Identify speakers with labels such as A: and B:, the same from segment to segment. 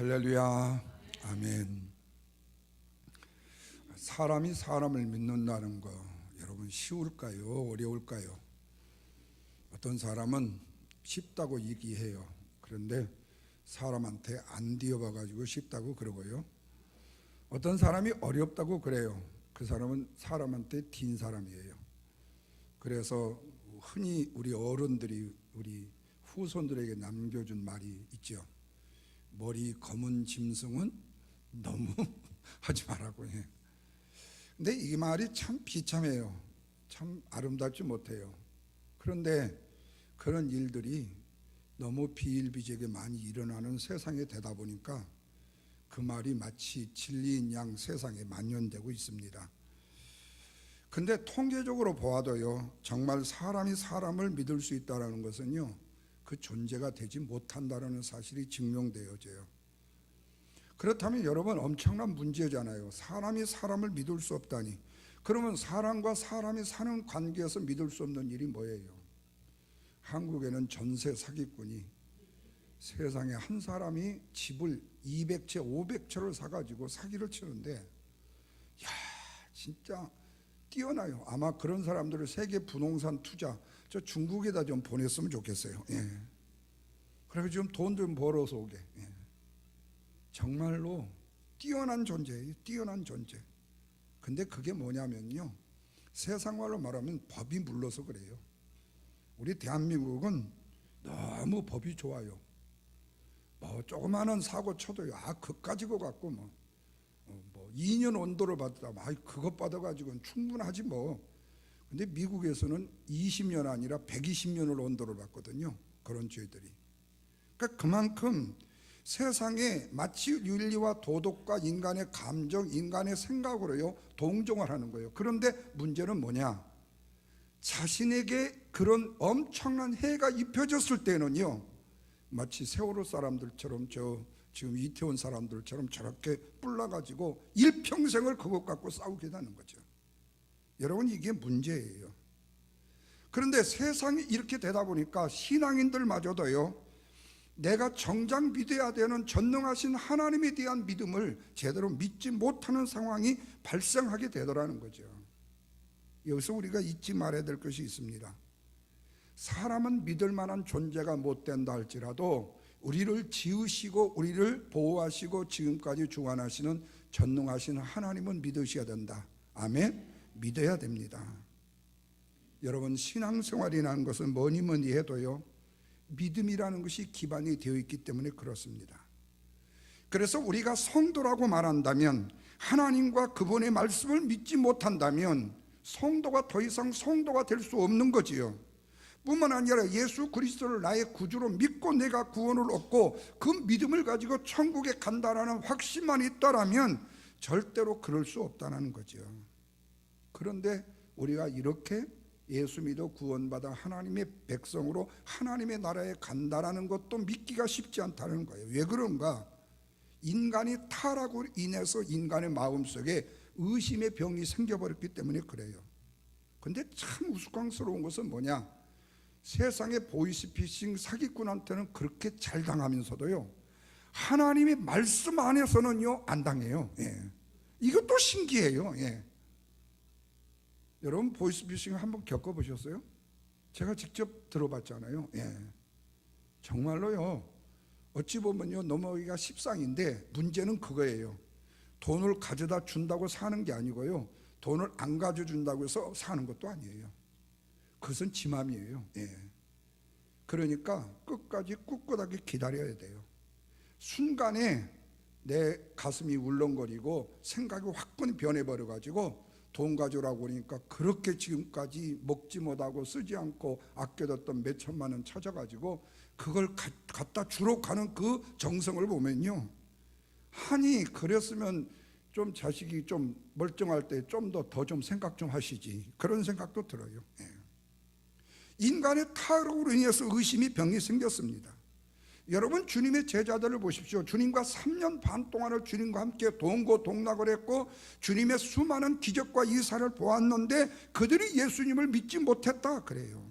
A: 할렐루야, 아멘. 사람이 사람을 믿는다는 거 여러분 쉬울까요? 어려울까요? 어떤 사람은 쉽다고 얘기해요. 그런데 사람한테 안 뒤어봐가지고 쉽다고 그러고요. 어떤 사람이 어렵다고 그래요. 그 사람은 사람한테 딘 사람이에요. 그래서 흔히 우리 어른들이 우리 후손들에게 남겨준 말이 있죠. 머리 검은 짐승은 너무 하지 말라고 해. 근데 이 말이 참 비참해요. 참 아름답지 못해요. 그런데 그런 일들이 너무 비일비재하게 많이 일어나는 세상에 되다 보니까 그 말이 마치 진리인 양 세상에 만연되고 있습니다. 근데 통계적으로 보아도요, 정말 사람이 사람을 믿을 수 있다는 것은요, 그 존재가 되지 못한다는 사실이 증명되어져요. 그렇다면 여러분 엄청난 문제잖아요. 사람이 사람을 믿을 수 없다니. 그러면 사람과 사람이 사는 관계에서 믿을 수 없는 일이 뭐예요? 한국에는 전세 사기꾼이 세상에 한 사람이 집을 200채 500채를 사가지고 사기를 치는데, 야 진짜 뛰어나요. 아마 그런 사람들을 세계 부동산 투자 저 중국에다 좀 보냈으면 좋겠어요. 그래서 좀 돈 좀 벌어서 오게. 정말로 뛰어난 존재예요. 뛰어난 존재. 근데 그게 뭐냐면요, 세상말로 말하면 법이 물러서 그래요. 우리 대한민국은 너무 법이 좋아요. 뭐 조그마한 사고 쳐도요, 그까지고 갖고 뭐 2년 온도를 받다, 그것 받아가지고는 충분하지 뭐. 근데 미국에서는 20년 아니라 120년을 온도를 받거든요. 그런 죄들이. 그러니까 그만큼 세상에 마치 윤리와 도덕과 인간의 감정, 인간의 생각으로요 동정을 하는 거예요. 그런데 문제는 뭐냐? 자신에게 그런 엄청난 해가 입혀졌을 때는요, 마치 세월호 사람들처럼 지금 이태원 사람들처럼 저렇게 뿔나가지고 일평생을 그것 갖고 싸우게 되는 거죠. 여러분, 이게 문제예요. 그런데 세상이 이렇게 되다 보니까 신앙인들마저도요, 내가 정작 믿어야 되는 전능하신 하나님에 대한 믿음을 제대로 믿지 못하는 상황이 발생하게 되더라는 거죠. 여기서 우리가 잊지 말아야 될 것이 있습니다. 사람은 믿을 만한 존재가 못 된다 할지라도 우리를 지으시고 우리를 보호하시고 지금까지 주관하시는 전능하신 하나님은 믿으셔야 된다. 아멘. 믿어야 됩니다. 여러분, 신앙생활이라는 것은 뭐니 해도요, 믿음이라는 것이 기반이 되어 있기 때문에 그렇습니다. 그래서 우리가 성도라고 말한다면, 하나님과 그분의 말씀을 믿지 못한다면 성도가 더 이상 성도가 될 수 없는 거지요. 뿐만 아니라 예수 그리스도를 나의 구주로 믿고 내가 구원을 얻고 그 믿음을 가지고 천국에 간다라는 확신만 있다라면 절대로 그럴 수 없다는 거죠. 그런데 우리가 이렇게 예수 믿어 구원받아 하나님의 백성으로 하나님의 나라에 간다라는 것도 믿기가 쉽지 않다는 거예요. 왜 그런가? 인간이 타락으로 인해서 인간의 마음속에 의심의 병이 생겨버렸기 때문에 그래요. 근데 참 우스꽝스러운 것은 뭐냐? 세상의 보이스피싱 사기꾼한테는 그렇게 잘 당하면서도요, 하나님의 말씀 안에서는요 안 당해요. 이것도 신기해요. 여러분, 보이스피싱 한번 겪어보셨어요? 제가 직접 들어봤잖아요. 정말로요, 어찌 보면요 넘어가기가 십상인데 문제는 그거예요. 돈을 가져다 준다고 사는 게 아니고요, 돈을 안 가져준다고 해서 사는 것도 아니에요. 그것은 지 맘이에요. 그러니까 끝까지 꿋꿋하게 기다려야 돼요. 순간에 내 가슴이 울렁거리고 생각이 확 변해버려가지고 돈 가져오라고 그러니까 그렇게 지금까지 먹지 못하고 쓰지 않고 아껴뒀던 몇 천만 원 찾아가지고 그걸 갖다 주러 가는 그 정성을 보면요, 아니 그랬으면 좀 자식이 좀 멀쩡할 때 좀 더 좀 생각 좀 하시지, 그런 생각도 들어요. 인간의 타락으로 인해서 의심이 병이 생겼습니다. 여러분, 주님의 제자들을 보십시오. 주님과 3년 반 동안을 주님과 함께 동고동락을 했고 주님의 수많은 기적과 이사를 보았는데 그들이 예수님을 믿지 못했다 그래요.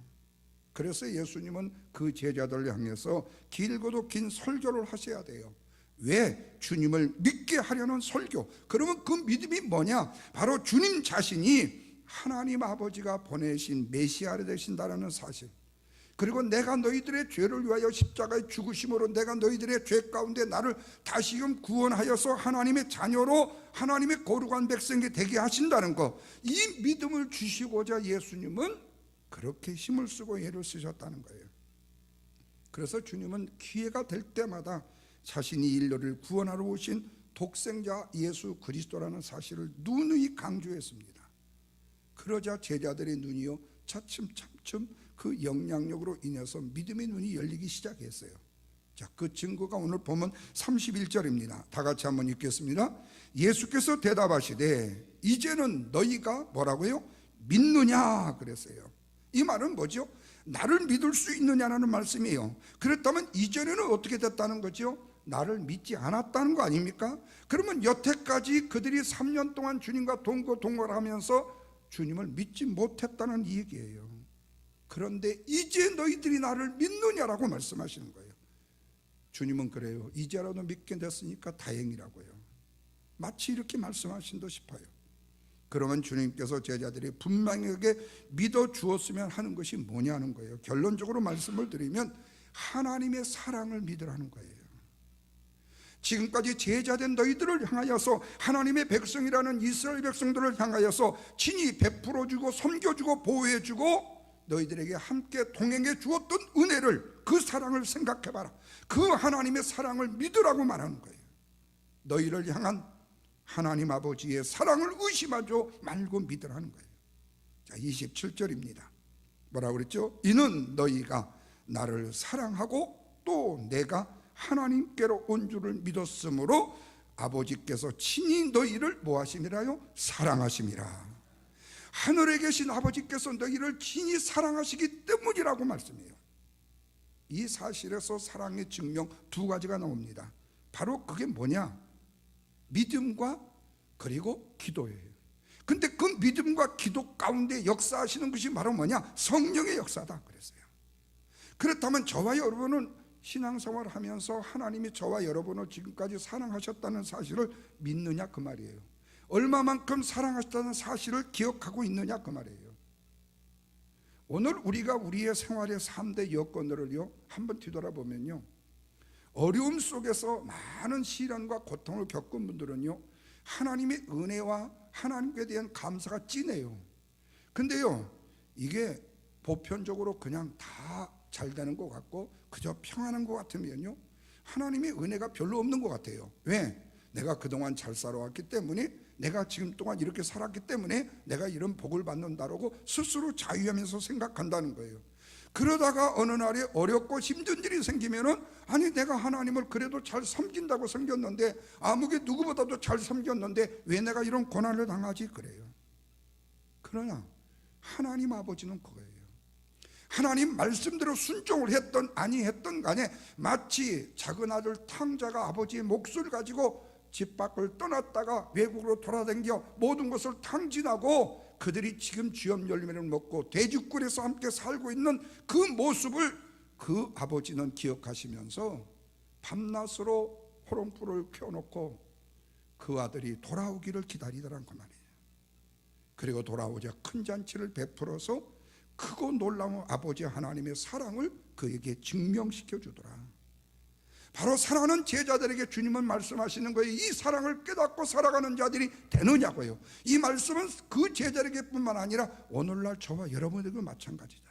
A: 그래서 예수님은 그 제자들을 향해서 길고도 긴 설교를 하셔야 돼요. 왜? 주님을 믿게 하려는 설교. 그러면 그 믿음이 뭐냐? 바로 주님 자신이 하나님 아버지가 보내신 메시아가 되신다는 사실, 그리고 내가 너희들의 죄를 위하여 십자가에 죽으심으로 내가 너희들의 죄 가운데 나를 다시금 구원하여서 하나님의 자녀로 하나님의 거룩한 백성이 되게 하신다는 것, 이 믿음을 주시고자 예수님은 그렇게 힘을 쓰고 애를 쓰셨다는 거예요. 그래서 주님은 기회가 될 때마다 자신이 인류를 구원하러 오신 독생자 예수 그리스도라는 사실을 누누이 강조했습니다. 그러자 제자들의 눈이요 차츰차츰 그 영향력으로 인해서 믿음의 눈이 열리기 시작했어요. 자, 그 증거가 오늘 보면 31절입니다. 다 같이 한번 읽겠습니다. 예수께서 대답하시되 이제는 너희가 뭐라고요? 믿느냐 그랬어요. 이 말은 뭐죠? 나를 믿을 수 있느냐라는 말씀이에요. 그렇다면 이전에는 어떻게 됐다는 거죠? 나를 믿지 않았다는 거 아닙니까? 그러면 여태까지 그들이 3년 동안 주님과 동거동거하면서 주님을 믿지 못했다는 얘기예요. 그런데 이제 너희들이 나를 믿느냐라고 말씀하시는 거예요. 주님은 그래요. 이제라도 믿게 됐으니까 다행이라고요. 마치 이렇게 말씀하신 듯 싶어요. 그러면 주님께서 제자들이 분명하게 믿어 주었으면 하는 것이 뭐냐는 거예요. 결론적으로 말씀을 드리면 하나님의 사랑을 믿으라는 거예요. 지금까지 제자된 너희들을 향하여서, 하나님의 백성이라는 이스라엘 백성들을 향하여서 친히 베풀어주고 섬겨주고 보호해주고 너희들에게 함께 동행해 주었던 은혜를, 그 사랑을 생각해봐라. 그 하나님의 사랑을 믿으라고 말하는 거예요. 너희를 향한 하나님 아버지의 사랑을 의심하지 말고 믿으라는 거예요. 자, 27절입니다. 뭐라고 그랬죠? 이는 너희가 나를 사랑하고 또 내가 하나님께로 온 줄을 믿었으므로 아버지께서 친히 너희를 뭐하심이라요? 사랑하심이라. 하늘에 계신 아버지께서 너희를 친히 사랑하시기 때문이라고 말씀해요. 이 사실에서 사랑의 증명 두 가지가 나옵니다. 바로 그게 뭐냐? 믿음과 그리고 기도예요. 근데 그 믿음과 기도 가운데 역사하시는 것이 바로 뭐냐? 성령의 역사다 그랬어요. 그렇다면 저와 여러분은 신앙생활을 하면서 하나님이 저와 여러분을 지금까지 사랑하셨다는 사실을 믿느냐 그 말이에요. 얼마만큼 사랑하셨다는 사실을 기억하고 있느냐 그 말이에요. 오늘 우리가 우리의 생활의 3대 여건들을요 한번 뒤돌아보면요, 어려움 속에서 많은 시련과 고통을 겪은 분들은요 하나님의 은혜와 하나님께 대한 감사가 진해요. 근데요 이게 보편적으로 그냥 다 잘 되는 것 같고 그저 평안한 것 같으면요 하나님의 은혜가 별로 없는 것 같아요. 왜? 내가 그동안 잘 살아왔기 때문에, 내가 지금 동안 이렇게 살았기 때문에 내가 이런 복을 받는다라고 스스로 자유하면서 생각한다는 거예요. 그러다가 어느 날에 어렵고 힘든 일이 생기면은, 아니 내가 하나님을 그래도 잘 섬긴다고 섬겼는데, 아무개 누구보다도 잘 섬겼는데 왜 내가 이런 고난을 당하지? 그래요. 그러나 하나님 아버지는 그거예요. 하나님 말씀대로 순종을 했던 아니 했던 간에 마치 작은 아들 탕자가 아버지의 몫을 가지고 집 밖을 떠났다가 외국으로 돌아다녀 모든 것을 탕진하고 그들이 지금 쥐염 열매를 먹고 돼지굴에서 함께 살고 있는 그 모습을 그 아버지는 기억하시면서 밤낮으로 호롱불을 켜놓고 그 아들이 돌아오기를 기다리더란 그 말이에요. 그리고 돌아오자 큰 잔치를 베풀어서 크고 놀라운 아버지 하나님의 사랑을 그에게 증명시켜 주더라. 바로 사랑하는 제자들에게 주님은 말씀하시는 거예요. 이 사랑을 깨닫고 살아가는 자들이 되느냐고요. 이 말씀은 그 제자에게 뿐만 아니라 오늘날 저와 여러분에게도 마찬가지다.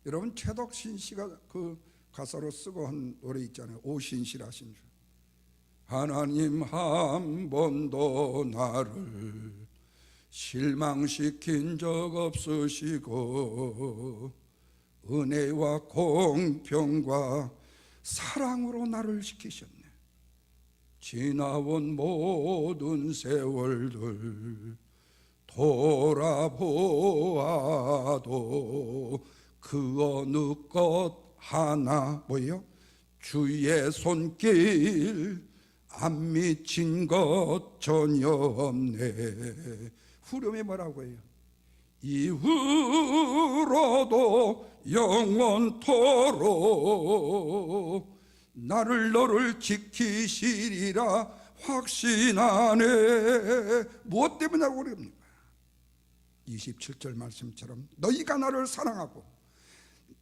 A: 여러분 최덕신 씨가 그 가사로 쓰고 한 노래 있잖아요. 오신실하신 주. 하나님 한 번도 나를 실망시킨 적 없으시고 은혜와 공평과 사랑으로 나를 지키셨네. 지나온 모든 세월들 돌아보아도 그 어느 것 하나 뭐예요? 주의 손길 안 미친 것 전혀 없네. 후렴에 뭐라고 해요? 이후로도 영원토록 나를 너를 지키시리라 확신하네. 무엇 때문이라고 그럽니까? 27절 말씀처럼 너희가 나를 사랑하고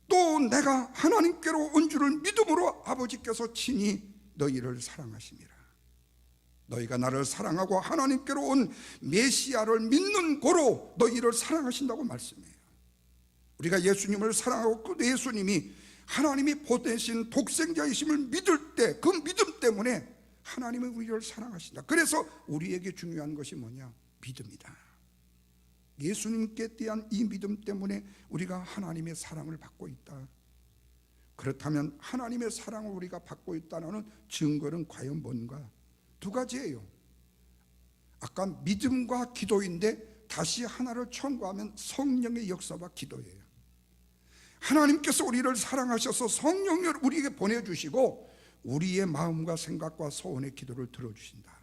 A: 또 내가 하나님께로 온 줄을 믿음으로 아버지께서 친히 너희를 사랑하심이라. 너희가 나를 사랑하고 하나님께로 온 메시아를 믿는 고로 너희를 사랑하신다고 말씀해요. 우리가 예수님을 사랑하고 그 예수님이 하나님이 보내신 독생자이심을 믿을 때 그 믿음 때문에 하나님은 우리를 사랑하신다. 그래서 우리에게 중요한 것이 뭐냐? 믿음이다. 예수님께 대한 이 믿음 때문에 우리가 하나님의 사랑을 받고 있다. 그렇다면 하나님의 사랑을 우리가 받고 있다는 증거는 과연 뭔가? 두 가지예요. 아까 믿음과 기도인데 다시 하나를 첨가하면 성령의 역사와 기도예요. 하나님께서 우리를 사랑하셔서 성령을 우리에게 보내주시고 우리의 마음과 생각과 소원의 기도를 들어주신다.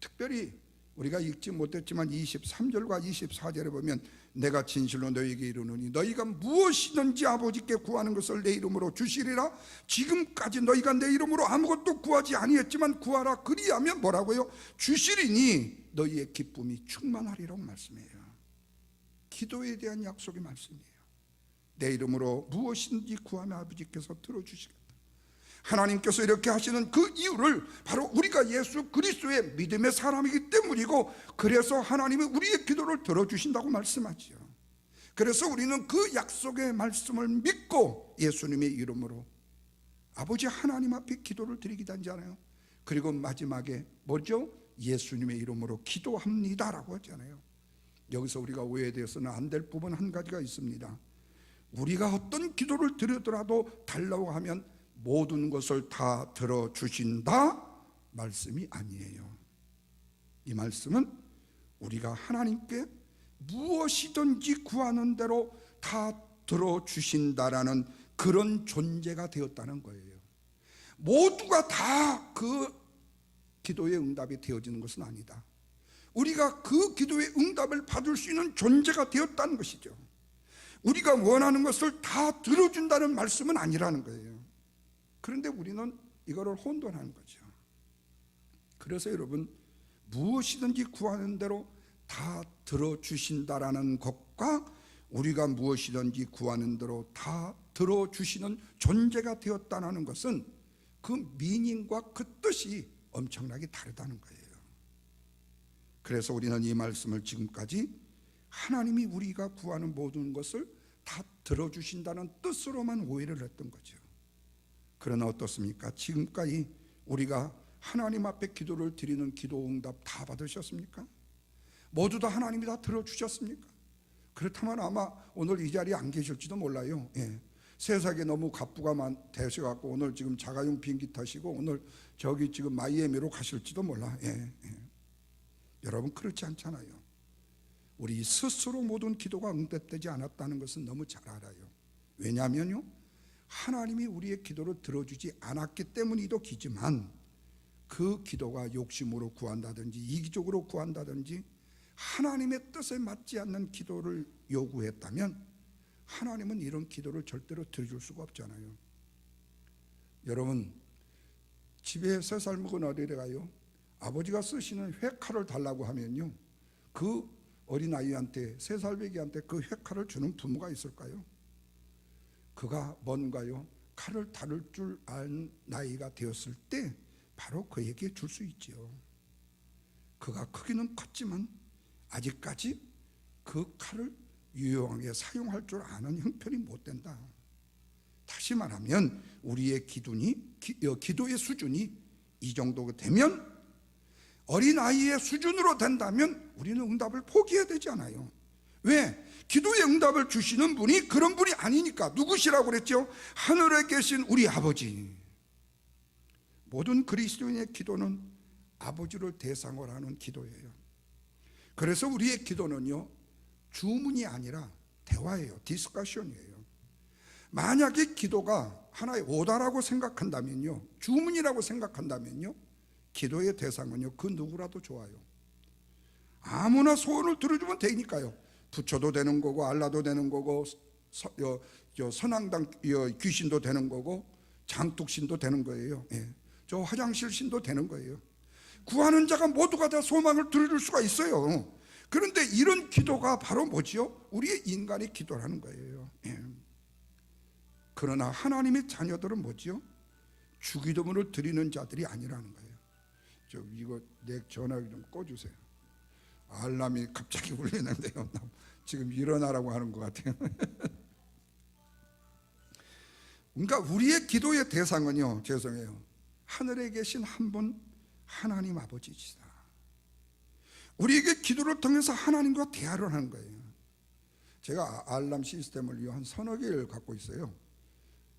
A: 특별히 우리가 읽지 못했지만 23절과 24절에 보면 내가 진실로 너희에게 이르노니 너희가 무엇이든지 아버지께 구하는 것을 내 이름으로 주시리라. 지금까지 너희가 내 이름으로 아무것도 구하지 아니했지만 구하라. 그리하면 뭐라고요? 주시리니 너희의 기쁨이 충만하리라고 말씀해요. 기도에 대한 약속의 말씀이에요. 내 이름으로 무엇이든지 구하면 아버지께서 들어주시겠다. 하나님께서 이렇게 하시는 그 이유를 바로 우리가 예수 그리스도의 믿음의 사람이기 때문이고, 그래서 하나님이 우리의 기도를 들어주신다고 말씀하죠. 그래서 우리는 그 약속의 말씀을 믿고 예수님의 이름으로 아버지 하나님 앞에 기도를 드리기도 하잖아요. 그리고 마지막에 뭐죠? 예수님의 이름으로 기도합니다라고 하잖아요. 여기서 우리가 오해되어서는 안 될 부분 한 가지가 있습니다. 우리가 어떤 기도를 드리더라도 달라고 하면 모든 것을 다 들어주신다 말씀이 아니에요. 이 말씀은 우리가 하나님께 무엇이든지 구하는 대로 다 들어주신다라는 그런 존재가 되었다는 거예요. 모두가 다 그 기도의 응답이 되어지는 것은 아니다. 우리가 그 기도의 응답을 받을 수 있는 존재가 되었다는 것이죠. 우리가 원하는 것을 다 들어준다는 말씀은 아니라는 거예요. 그런데 우리는 이거를 혼돈하는 거죠. 그래서 여러분, 무엇이든지 구하는 대로 다 들어주신다라는 것과 우리가 무엇이든지 구하는 대로 다 들어주시는 존재가 되었다는 것은 그 미닝과 그 뜻이 엄청나게 다르다는 거예요. 그래서 우리는 이 말씀을 지금까지 하나님이 우리가 구하는 모든 것을 다 들어주신다는 뜻으로만 오해를 했던 거죠. 그러나 어떻습니까? 지금까지 우리가 하나님 앞에 기도를 드리는 기도 응답 다 받으셨습니까? 모두 다 하나님이 다 들어주셨습니까? 그렇다면 아마 오늘 이 자리에 안 계실지도 몰라요. 세상에 너무 갑부가 되셔갖고 오늘 지금 자가용 비행기 타시고 오늘 저기 지금 마이애미로 가실지도 몰라. 여러분, 그렇지 않잖아요. 우리 스스로 모든 기도가 응답되지 않았다는 것은 너무 잘 알아요. 왜냐하면요, 하나님이 우리의 기도를 들어주지 않았기 때문이도 기지만, 그 기도가 욕심으로 구한다든지 이기적으로 구한다든지 하나님의 뜻에 맞지 않는 기도를 요구했다면 하나님은 이런 기도를 절대로 들어줄 수가 없잖아요. 여러분, 집에 3살 먹은 어린애가 가요, 아버지가 쓰시는 회칼을 달라고 하면요, 그 어린아이한테, 3살 배기한테 그 회칼을 주는 부모가 있을까요? 그가 뭔가요? 칼을 다룰 줄 아는 나이가 되었을 때 바로 그에게 줄 수 있지요. 그가 크기는 컸지만 아직까지 그 칼을 유용하게 사용할 줄 아는 형편이 못 된다. 다시 말하면 우리의 기도의 수준이 이 정도 되면, 어린아이의 수준으로 된다면 우리는 응답을 포기해야 되지 않아요. 왜? 기도의 응답을 주시는 분이 그런 분이 아니니까. 누구시라고 그랬죠? 하늘에 계신 우리 아버지. 모든 그리스도인의 기도는 아버지를 대상으로 하는 기도예요. 그래서 우리의 기도는요, 주문이 아니라 대화예요. 디스커션이에요. 만약에 기도가 하나의 오다라고 생각한다면요, 주문이라고 생각한다면요, 기도의 대상은요, 그 누구라도 좋아요. 아무나 소원을 들어주면 되니까요. 부처도 되는 거고, 알라도 되는 거고, 선앙당 귀신도 되는 거고, 장독신도 되는 거예요. 예. 저 화장실 신도 되는 거예요. 구하는 자가 모두가 다 소망을 들을 수가 있어요. 그런데 이런 기도가 바로 뭐지요? 우리의 인간의 기도라는 거예요. 예. 그러나 하나님의 자녀들은 뭐지요? 주기도문을 드리는 자들이 아니라는 거예요. 이거 내 전화기 좀 꺼주세요. 알람이 갑자기 울리는데요. 지금 일어나라고 하는 것 같아요. 그러니까 우리의 기도의 대상은요, 죄송해요, 하늘에 계신 한 분 하나님 아버지시다. 우리에게 기도를 통해서 하나님과 대화를 하는 거예요. 제가 알람 시스템을 한 서너 개를 갖고 있어요.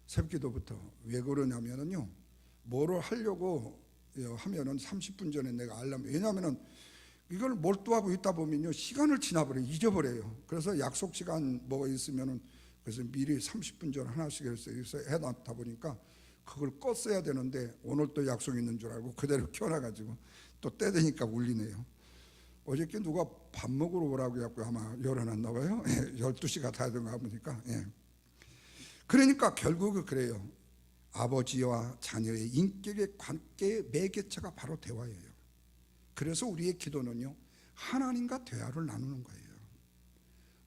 A: 새벽기도부터. 왜 그러냐면요, 뭐를 하려고 하면은 30분 전에 내가 알람, 왜냐하면은 이걸 몰두하고 있다 보면요, 시간을 지나버려요. 잊어버려요. 그래서 약속 시간 뭐가 있으면은, 그래서 미리 30분 전 하나씩 해서 해놨다 보니까 그걸 껐어야 되는데 오늘 또 약속 있는 줄 알고 그대로 켜놔가지고 또 때 되니까 울리네요. 어저께 누가 밥 먹으러 오라고 해갖고 아마 열어놨나 봐요. 12시가 다 되는가 보니까. 그러니까 결국은 그래요. 아버지와 자녀의 인격의 관계의 매개체가 바로 대화예요. 그래서 우리의 기도는요, 하나님과 대화를 나누는 거예요.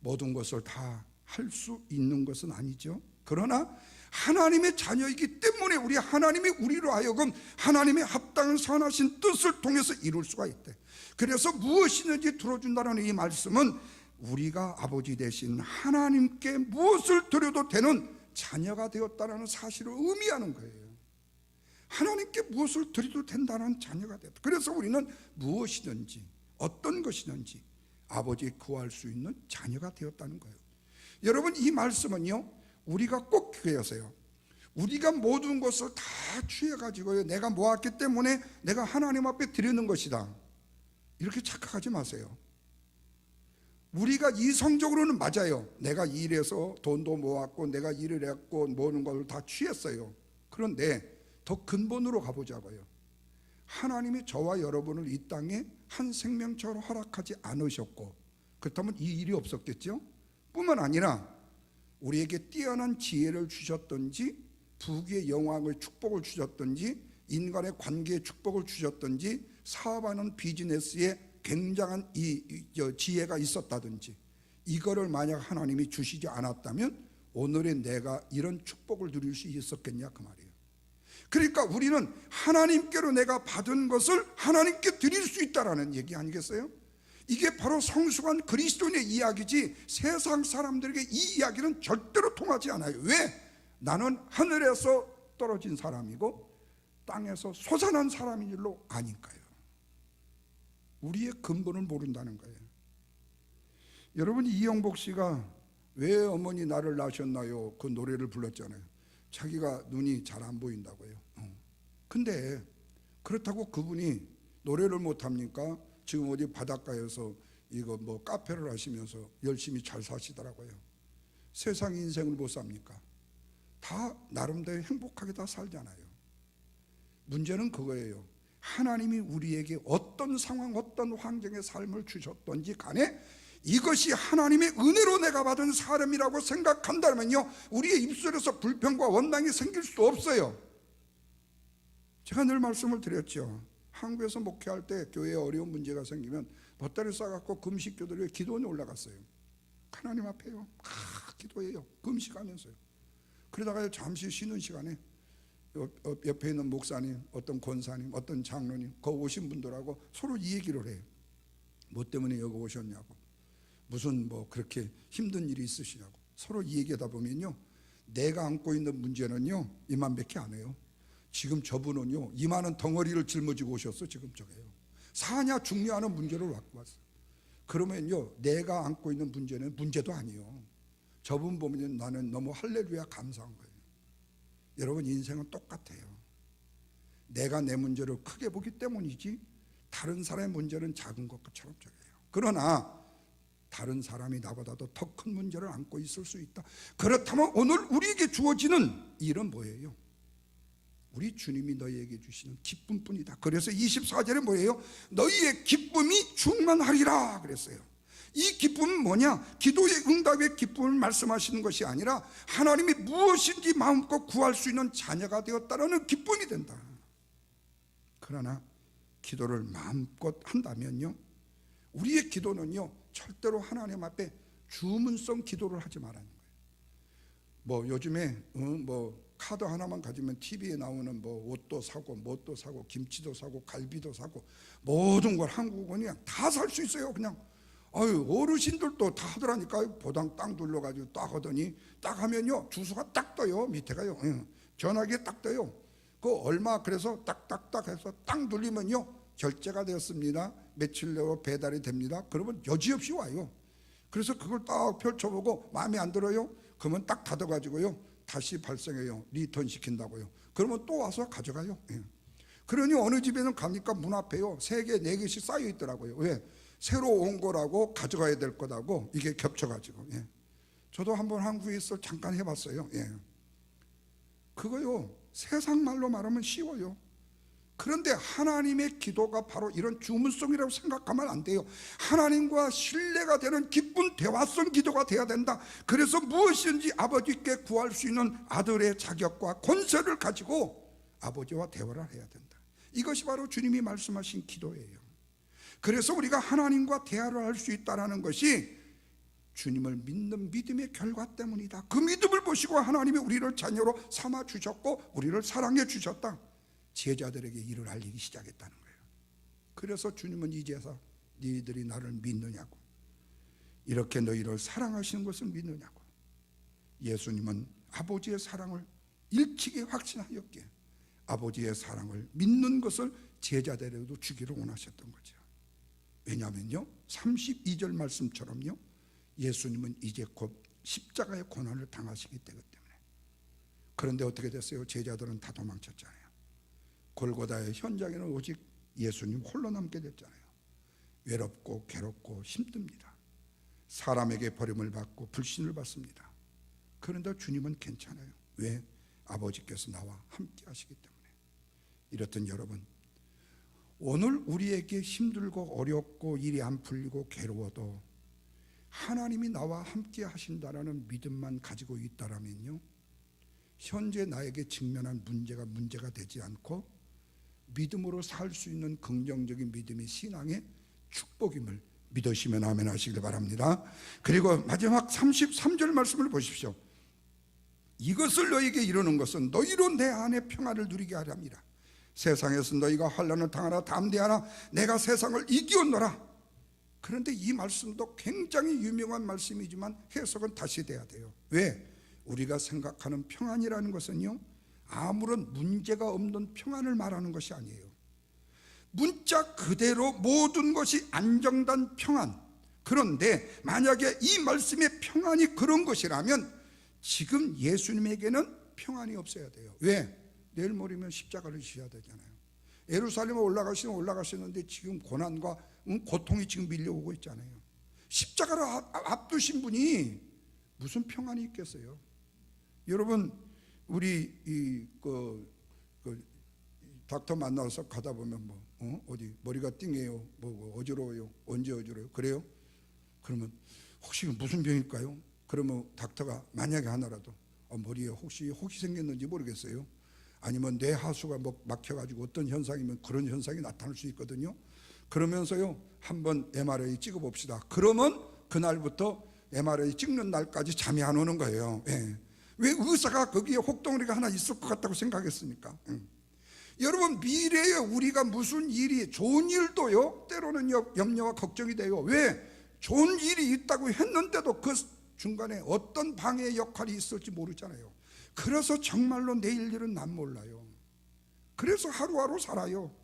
A: 모든 것을 다 할 수 있는 것은 아니죠. 그러나 하나님의 자녀이기 때문에 우리 하나님이 우리로 하여금 하나님의 합당한 선하신 뜻을 통해서 이룰 수가 있대. 그래서 무엇이든지 들어준다는 이 말씀은 우리가 아버지 대신 하나님께 무엇을 드려도 되는 자녀가 되었다는 사실을 의미하는 거예요. 하나님께 무엇을 드려도 된다는 자녀가 되었다. 그래서 우리는 무엇이든지 어떤 것이든지 아버지에 구할 수 있는 자녀가 되었다는 거예요. 여러분, 이 말씀은요, 우리가 꼭 기억하세요. 우리가 모든 것을 다 취해가지고요, 내가 모았기 때문에 내가 하나님 앞에 드리는 것이다, 이렇게 착각하지 마세요. 우리가 이성적으로는 맞아요. 내가 일해서 돈도 모았고 내가 일을 했고 모든 걸 다 취했어요. 그런데 더 근본으로 가보자고요. 하나님이 저와 여러분을 이 땅에 한 생명처럼 허락하지 않으셨고, 그렇다면 이 일이 없었겠죠? 뿐만 아니라 우리에게 뛰어난 지혜를 주셨든지, 부귀의 영광의 축복을 주셨든지, 인간의 관계의 축복을 주셨든지, 사업하는 비즈니스에 굉장한 지혜가 있었다든지, 이거를 만약 하나님이 주시지 않았다면 오늘의 내가 이런 축복을 누릴 수 있었겠냐, 그 말이에요. 그러니까 우리는 하나님께로 내가 받은 것을 하나님께 드릴 수 있다라는 얘기 아니겠어요? 이게 바로 성숙한 그리스도인의 이야기지, 세상 사람들에게 이 이야기는 절대로 통하지 않아요. 왜? 나는 하늘에서 떨어진 사람이고 땅에서 솟아난 사람인 줄로 아니까요. 우리의 근본을 모른다는 거예요. 여러분, 이영복 씨가 왜 어머니 나를 낳으셨나요? 그 노래를 불렀잖아요. 자기가 눈이 잘 안 보인다고요. 근데 그렇다고 그분이 노래를 못합니까? 지금 어디 바닷가에서 이거 뭐 카페를 하시면서 열심히 잘 사시더라고요. 세상 인생을 못 삽니까? 다 나름대로 행복하게 다 살잖아요. 문제는 그거예요. 하나님이 우리에게 어떤 상황, 어떤 환경의 삶을 주셨던지 간에 이것이 하나님의 은혜로 내가 받은 사람이라고 생각한다면요, 우리의 입술에서 불평과 원망이 생길 수 없어요. 제가 늘 말씀을 드렸죠. 한국에서 목회할 때 교회에 어려운 문제가 생기면 보따리 싸갖고 금식교도를 기도원에 올라갔어요. 하나님 앞에요. 기도해요. 금식하면서요. 그러다가 잠시 쉬는 시간에 옆에 있는 목사님, 어떤 권사님, 어떤 장로님, 거 오신 분들하고 서로 이 얘기를 해요. 뭐 때문에 여기 오셨냐고, 무슨 뭐 그렇게 힘든 일이 있으시냐고 서로 이 얘기하다 보면요, 내가 안고 있는 문제는요 이만밖에 안 해요. 지금 저분은요 이만한 덩어리를 짊어지고 오셨어. 지금 저게요, 사냐 죽냐 하는 문제를 갖고 왔어요. 그러면요 내가 안고 있는 문제는 문제도 아니에요. 저분 보면 나는 너무 할렐루야 감사한 거예요. 여러분, 인생은 똑같아요. 내가 내 문제를 크게 보기 때문이지 다른 사람의 문제는 작은 것처럼 저게요. 그러나 다른 사람이 나보다도 더 큰 문제를 안고 있을 수 있다. 그렇다면 오늘 우리에게 주어지는 일은 뭐예요? 우리 주님이 너희에게 주시는 기쁨뿐이다. 그래서 24절에 뭐예요? 너희의 기쁨이 충만하리라 그랬어요. 이 기쁨은 뭐냐? 기도의 응답의 기쁨을 말씀하시는 것이 아니라 하나님이 무엇인지 마음껏 구할 수 있는 자녀가 되었다는 기쁨이 된다. 그러나 기도를 마음껏 한다면요, 우리의 기도는요 절대로 하나님 앞에 주문성 기도를 하지 말라는 거예요. 뭐 요즘에 뭐 카드 하나만 가지면 TV에 나오는 뭐 옷도 사고 뭣도 사고 김치도 사고 갈비도 사고 모든 걸 한국은 그냥 다 살 수 있어요. 그냥 어르신들도 다 하더라니까요. 보당 딱 눌러가지고 딱 하더니 딱 하면요 주소가 딱 떠요. 밑에가요. 전화기에 딱 떠요. 그 얼마 그래서 딱딱딱 해서 딱 눌리면요 결제가 되었습니다. 며칠 내로 배달이 됩니다. 그러면 여지없이 와요. 그래서 그걸 딱 펼쳐보고 마음에 안 들어요? 그러면 딱 닫아가지고요 다시 발송해요. 리턴 시킨다고요. 그러면 또 와서 가져가요. 그러니 어느 집에는 가니까 문 앞에요 3개, 4개씩 쌓여 있더라고요. 왜? 새로 온 거라고 가져가야 될 거라고 이게 겹쳐가지고. 저도 한번 한국에서 잠깐 해봤어요. 그거요 세상 말로 말하면 쉬워요. 그런데 하나님의 기도가 바로 이런 주문성이라고 생각하면 안 돼요. 하나님과 신뢰가 되는 기쁜 대화성 기도가 돼야 된다. 그래서 무엇이든지 아버지께 구할 수 있는 아들의 자격과 권세를 가지고 아버지와 대화를 해야 된다. 이것이 바로 주님이 말씀하신 기도예요. 그래서 우리가 하나님과 대화를 할 수 있다는 것이 주님을 믿는 믿음의 결과 때문이다. 그 믿음을 보시고 하나님이 우리를 자녀로 삼아 주셨고 우리를 사랑해 주셨다. 제자들에게 이를 알리기 시작했다는 거예요. 그래서 주님은 이제서 너희들이 나를 믿느냐고, 이렇게 너희를 사랑하시는 것을 믿느냐고. 예수님은 아버지의 사랑을 일찍이 확신하였기에 아버지의 사랑을 믿는 것을 제자들에게도 주기를 원하셨던 거죠. 왜냐하면요 32절 말씀처럼요 예수님은 이제 곧 십자가의 고난을 당하시기 때문에. 그런데 어떻게 됐어요? 제자들은 다 도망쳤잖아요. 골고다의 현장에는 오직 예수님 홀로 남게 됐잖아요. 외롭고 괴롭고 힘듭니다. 사람에게 버림을 받고 불신을 받습니다. 그런데 주님은 괜찮아요. 왜? 아버지께서 나와 함께 하시기 때문에. 이렇든 여러분, 오늘 우리에게 힘들고 어렵고 일이 안 풀리고 괴로워도 하나님이 나와 함께 하신다라는 믿음만 가지고 있다라면요 현재 나에게 직면한 문제가 되지 않고 믿음으로 살 수 있는 긍정적인 믿음이 신앙의 축복임을 믿으시면 아멘 하시길 바랍니다. 그리고 마지막 33절 말씀을 보십시오. 이것을 너희에게 이루는 것은 너희로 내 안에 평안을 누리게 하려 함이라. 세상에서 너희가 환난을 당하나 담대하라. 내가 세상을 이기었노라. 그런데 이 말씀도 굉장히 유명한 말씀이지만 해석은 다시 돼야 돼요. 왜? 우리가 생각하는 평안이라는 것은요 아무런 문제가 없는 평안을 말하는 것이 아니에요. 문자 그대로 모든 것이 안정된 평안. 그런데 만약에 이 말씀의 평안이 그런 것이라면 지금 예수님에게는 평안이 없어야 돼요. 왜? 내일 모레면 십자가를 지셔야 되잖아요. 예루살렘에 올라가시는데 지금 고난과 고통이 지금 밀려오고 있잖아요. 십자가를 앞두신 분이 무슨 평안이 있겠어요? 여러분, 우리 닥터 만나서 가다 보면 어디 머리가 띵해요, 뭐 어지러워요, 언제 어지러워요? 그래요? 그러면 혹시 무슨 병일까요? 그러면 닥터가 만약에 하나라도 머리에 혹시 생겼는지 모르겠어요. 아니면 뇌 하수가 뭐 막혀가지고 어떤 현상이면 그런 현상이 나타날 수 있거든요. 그러면서요 한번 MRI 찍어봅시다. 그러면 그날부터 MRI 찍는 날까지 잠이 안 오는 거예요. 왜 의사가 거기에 혹덩어리가 하나 있을 것 같다고 생각했습니까? 여러분, 미래에 우리가 무슨 일이, 좋은 일도요 때로는 염려와 걱정이 돼요. 왜? 좋은 일이 있다고 했는데도 그 중간에 어떤 방해의 역할이 있을지 모르잖아요. 그래서 정말로 내일 일은 난 몰라요. 그래서 하루하루 살아요.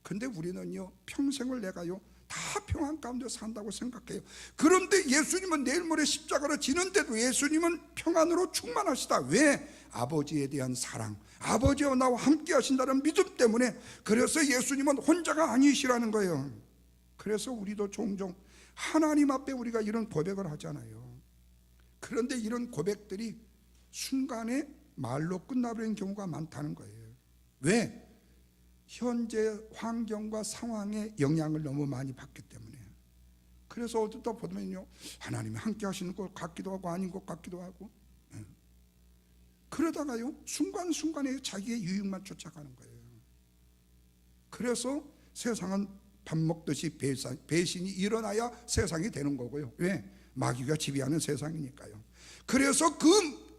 A: 근데 우리는요 평생을 내가요 다 평안 가운데 산다고 생각해요. 그런데 예수님은 내일 모레 십자가로 지는데도 예수님은 평안으로 충만하시다. 왜? 아버지에 대한 사랑, 아버지와 나와 함께 하신다는 믿음 때문에. 그래서 예수님은 혼자가 아니시라는 거예요. 그래서 우리도 종종 하나님 앞에 우리가 이런 고백을 하잖아요. 그런데 이런 고백들이 순간에 말로 끝나버리는 경우가 많다는 거예요. 왜? 현재 환경과 상황에 영향을 너무 많이 받기 때문에. 그래서 어디다 보면요, 하나님이 함께 하시는 것 같기도 하고 아닌 것 같기도 하고, 그러다가요 순간순간에 자기의 유익만 쫓아가는 거예요. 그래서 세상은 밥 먹듯이 배신이 일어나야 세상이 되는 거고요. 왜? 마귀가 지배하는 세상이니까요. 그래서 그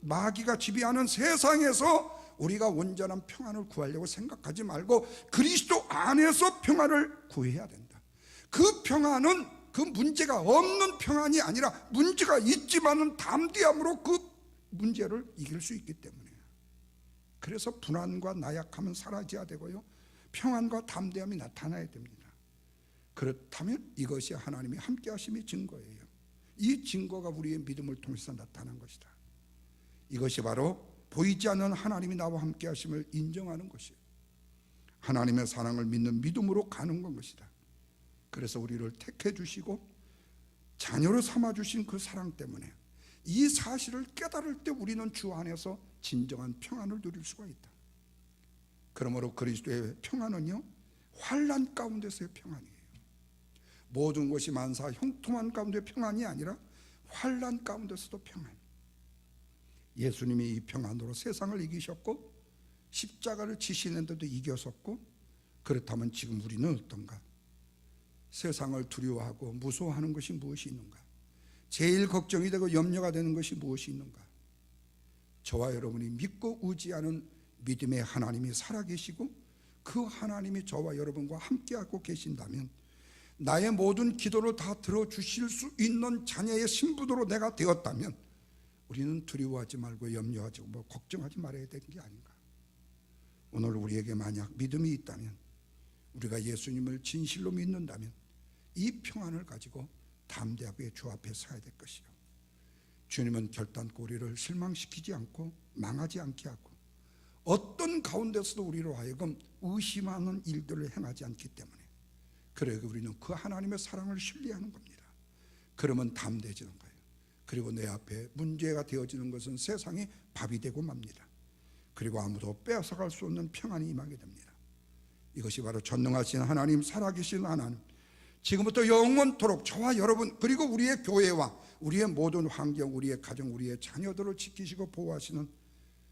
A: 마귀가 지배하는 세상에서 우리가 온전한 평안을 구하려고 생각하지 말고 그리스도 안에서 평안을 구해야 된다. 그 평안은 그 문제가 없는 평안이 아니라 문제가 있지만은 담대함으로 그 문제를 이길 수 있기 때문에, 그래서 불안과 나약함은 사라져야 되고요, 평안과 담대함이 나타나야 됩니다. 그렇다면 이것이 하나님이 함께 하심의 증거예요. 이 증거가 우리의 믿음을 통해서 나타난 것이다. 이것이 바로 보이지 않는 하나님이 나와 함께 하심을 인정하는 것이에요. 하나님의 사랑을 믿는 믿음으로 가는 것이다. 그래서 우리를 택해 주시고 자녀로 삼아 주신 그 사랑 때문에 이 사실을 깨달을 때 우리는 주 안에서 진정한 평안을 누릴 수가 있다. 그러므로 그리스도의 평안은요, 환난 가운데서의 평안이에요. 모든 것이 만사 형통한 가운데 평안이 아니라 환난 가운데서도 평안. 예수님이 이 평안으로 세상을 이기셨고 십자가를 지시는데도 이겼었고, 그렇다면 지금 우리는 어떤가? 세상을 두려워하고 무서워하는 것이 무엇이 있는가? 제일 걱정이 되고 염려가 되는 것이 무엇이 있는가? 저와 여러분이 믿고 의지하는 믿음의 하나님이 살아계시고 그 하나님이 저와 여러분과 함께하고 계신다면, 나의 모든 기도를 다 들어주실 수 있는 자녀의 신부로 내가 되었다면 우리는 두려워하지 말고 염려하지 말고 걱정하지 말아야 되는 게 아닌가. 오늘 우리에게 만약 믿음이 있다면, 우리가 예수님을 진실로 믿는다면 이 평안을 가지고 담대하게 주 앞에 서야 될 것이요, 주님은 결단코 우리를 실망시키지 않고 망하지 않게 하고 어떤 가운데서도 우리로 하여금 의심하는 일들을 행하지 않기 때문에, 그래서 우리는 그 하나님의 사랑을 신뢰하는 겁니다. 그러면 담대해지는 거예요. 그리고 내 앞에 문제가 되어지는 것은 세상이 밥이 되고 맙니다. 그리고 아무도 빼앗아갈 수 없는 평안이 임하게 됩니다. 이것이 바로 전능하신 하나님, 살아계신 하나님, 지금부터 영원토록 저와 여러분 그리고 우리의 교회와 우리의 모든 환경, 우리의 가정, 우리의 자녀들을 지키시고 보호하시는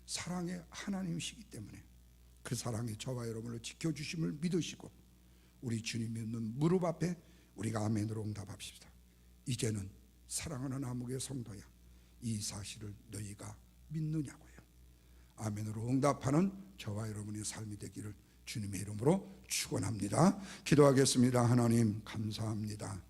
A: 사랑의 하나님이시기 때문에 그 사랑이 저와 여러분을 지켜주심을 믿으시고 우리 주님 믿는 무릎 앞에 우리가 아멘으로 응답합시다. 이제는 사랑하는 아무개 성도야, 이 사실을 너희가 믿느냐고요. 아멘으로 응답하는 저와 여러분의 삶이 되기를 주님의 이름으로 축원합니다. 기도하겠습니다. 하나님 감사합니다.